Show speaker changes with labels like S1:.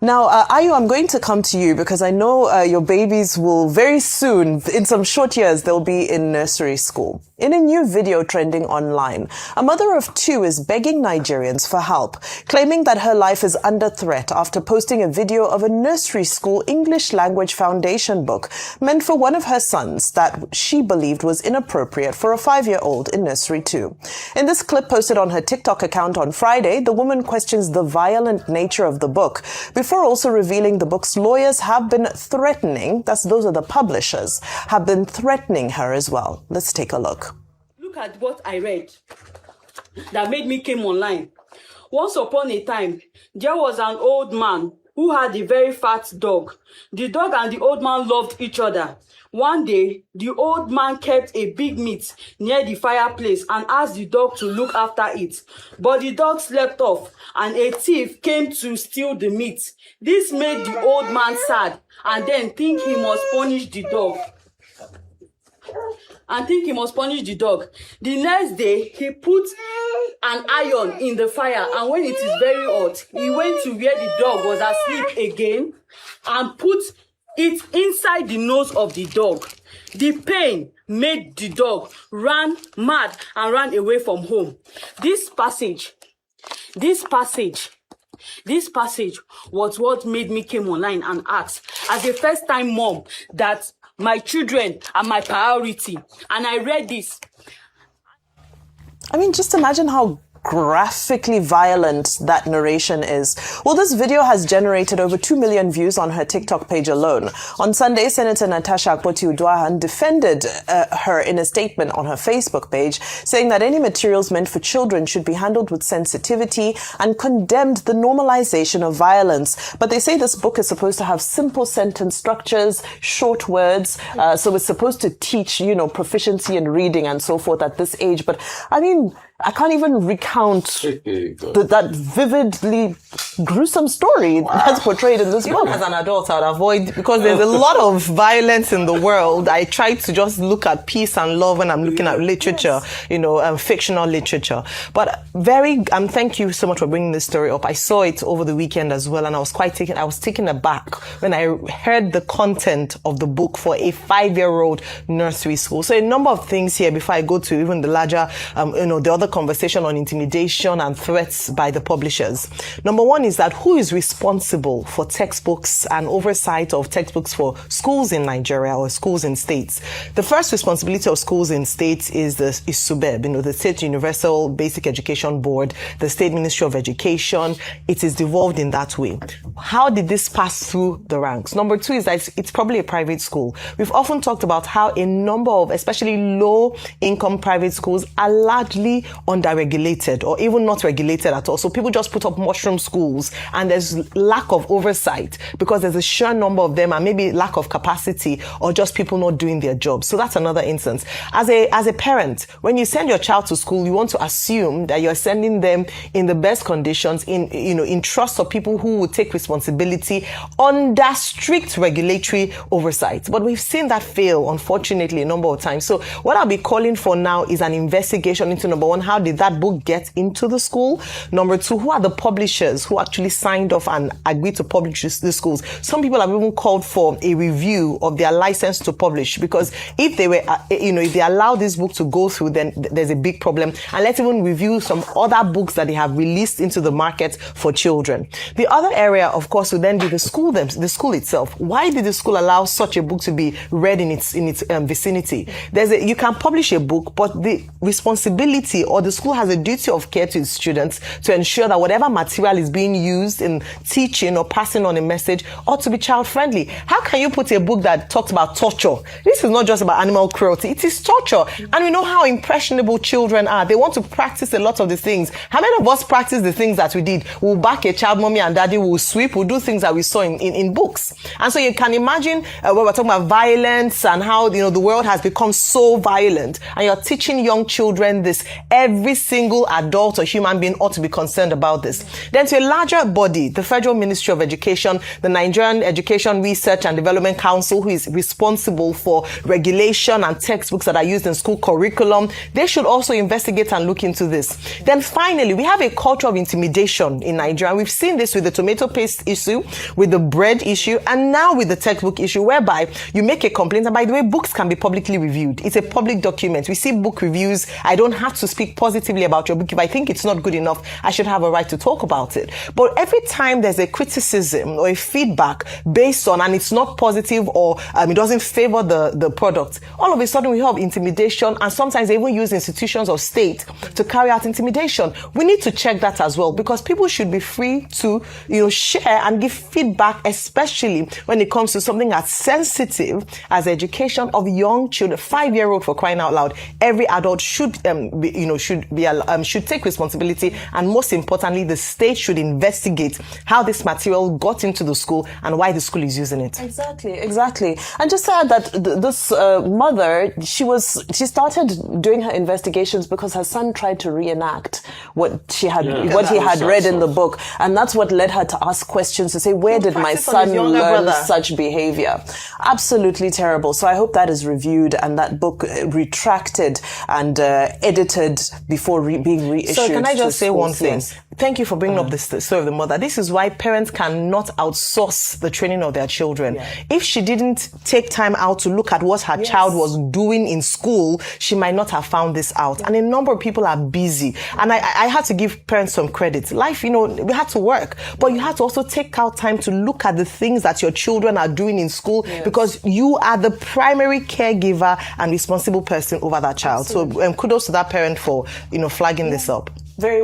S1: Now, Ayu, I'm going to come to you because I know your babies will very soon, in some short years, they'll be in nursery school. In a new video trending online, a mother of two is begging Nigerians for help, claiming that her life is under threat after posting a video of a nursery school English language foundation book meant for one of her sons that she believed was inappropriate for a 5-year-old in nursery 2. In this clip posted on her TikTok account on Friday, the woman questions the violent nature of the book, before also revealing the book's lawyers have been threatening, those are the publishers, have been threatening her as well. Let's take a look.
S2: Look at what I read that made me came online. Once upon a time, there was an old man who had a very fat dog. The dog and the old man loved each other. One day, the old man kept a big meat near the fireplace and asked the dog to look after it. But the dog slept off and a thief came to steal the meat. This made the old man sad and then think he must punish the dog. The next day, he put an iron in the fire, and when it is very hot, he went to where the dog was asleep again and put it inside the nose of the dog. The pain made the dog run mad and ran away from home. This passage was what made me came online and ask, as a first-time mom, that my children are my priority. And I read this.
S1: I mean, just imagine how graphically violent that narration is. Well, this video has generated over 2 million views on her TikTok page alone. On Sunday, Senator Natasha Akpoti-Uduaghan defended her in a statement on her Facebook page, saying that any materials meant for children should be handled with sensitivity and condemned the normalization of violence. But they say this book is supposed to have simple sentence structures, short words, so it's supposed to teach, proficiency in reading and so forth at this age. But I mean, I can't even recount that vividly gruesome story that's portrayed in this book.
S3: As an adult, I would avoid, because there's a lot of violence in the world. I try to just look at peace and love when I'm looking at literature, fictional literature. But thank you so much for bringing this story up. I saw it over the weekend as well, and I was taken aback when I heard the content of the book for a 5-year-old nursery school. So a number of things here before I go to even the larger, the other conversation on intimidation and threats by the publishers. Number one is that who is responsible for textbooks and oversight of textbooks for schools in Nigeria or schools in states? The first responsibility of schools in states is SUBEB, the State Universal Basic Education Board, the State Ministry of Education. It is devolved in that way. How did this pass through the ranks? Number two is that it's probably a private school. We've often talked about how a number of, especially low-income private schools, are largely under-regulated or even not regulated at all. So people just put up mushroom schools and there's lack of oversight because there's a sheer number of them and maybe lack of capacity or just people not doing their jobs. So that's another instance. As a parent, when you send your child to school, you want to assume that you're sending them in the best conditions, in trust of people who will take responsibility under strict regulatory oversight. But we've seen that fail, unfortunately, a number of times. So what I'll be calling for now is an investigation into, number one, how did that book get into the school? Number two, who are the publishers who actually signed off and agreed to publish the schools? Some people have even called for a review of their license to publish, because if they were, if they allow this book to go through, then there's a big problem. And let's even review some other books that they have released into the market for children. The other area, of course, would then be the school itself. Why did the school allow such a book to be read in its vicinity? You can publish a book, but the responsibility, or the school has a duty of care to its students to ensure that whatever material is being used in teaching or passing on a message ought to be child friendly. How can you put a book that talks about torture? This is not just about animal cruelty, it is torture. And we know how impressionable children are. They want to practice a lot of the things. How many of us practice the things that we did? We'll back a child, mommy and daddy, we'll sweep, we'll do things that we saw in books. And so you can imagine when we're talking about violence and how the world has become so violent, and you're teaching young children this every single adult or human being ought to be concerned about this. Then to a larger body, the Federal Ministry of Education, the Nigerian Education Research and Development Council, who is responsible for regulation and textbooks that are used in school curriculum, they should also investigate and look into this. Then finally, we have a culture of intimidation in Nigeria. We've seen this with the tomato paste issue, with the bread issue, and now with the textbook issue, whereby you make a complaint. And by the way, books can be publicly reviewed. It's a public document. We see book reviews. I don't have to speak positively about your book. If I think it's not good enough, I should have a right to talk about it. But every time there's a criticism or a feedback based on, and it's not positive, or it doesn't favor the product, all of a sudden we have intimidation, and sometimes they even use institutions of state to carry out intimidation. We need to check that as well, because people should be free to, share and give feedback, especially when it comes to something as sensitive as education of young children. 5-year-old, for crying out loud. Every adult should take responsibility, and most importantly, the state should investigate how this material got into the school and why the school is using it.
S1: Exactly. And just to add that this mother, she started doing her investigations because her son tried to reenact what he had read in the book, and that's what led her to ask questions, to say, where did my son learn such behavior? Absolutely terrible. So I hope that is reviewed and that book retracted and edited before being reissued.
S3: So can I just say one thing?
S1: Yes.
S3: Thank you for bringing up this story of the mother. This is why parents cannot outsource the training of their children. Yeah. If she didn't take time out to look at what her child was doing in school, she might not have found this out. Yeah. And a number of people are busy. And I had to give parents some credit. Life, we had to work, but you had to also take out time to look at the things that your children are doing in school, because you are the primary caregiver and responsible person over that child. Absolutely. So kudos to that parent for, flagging this up.
S1: Very well.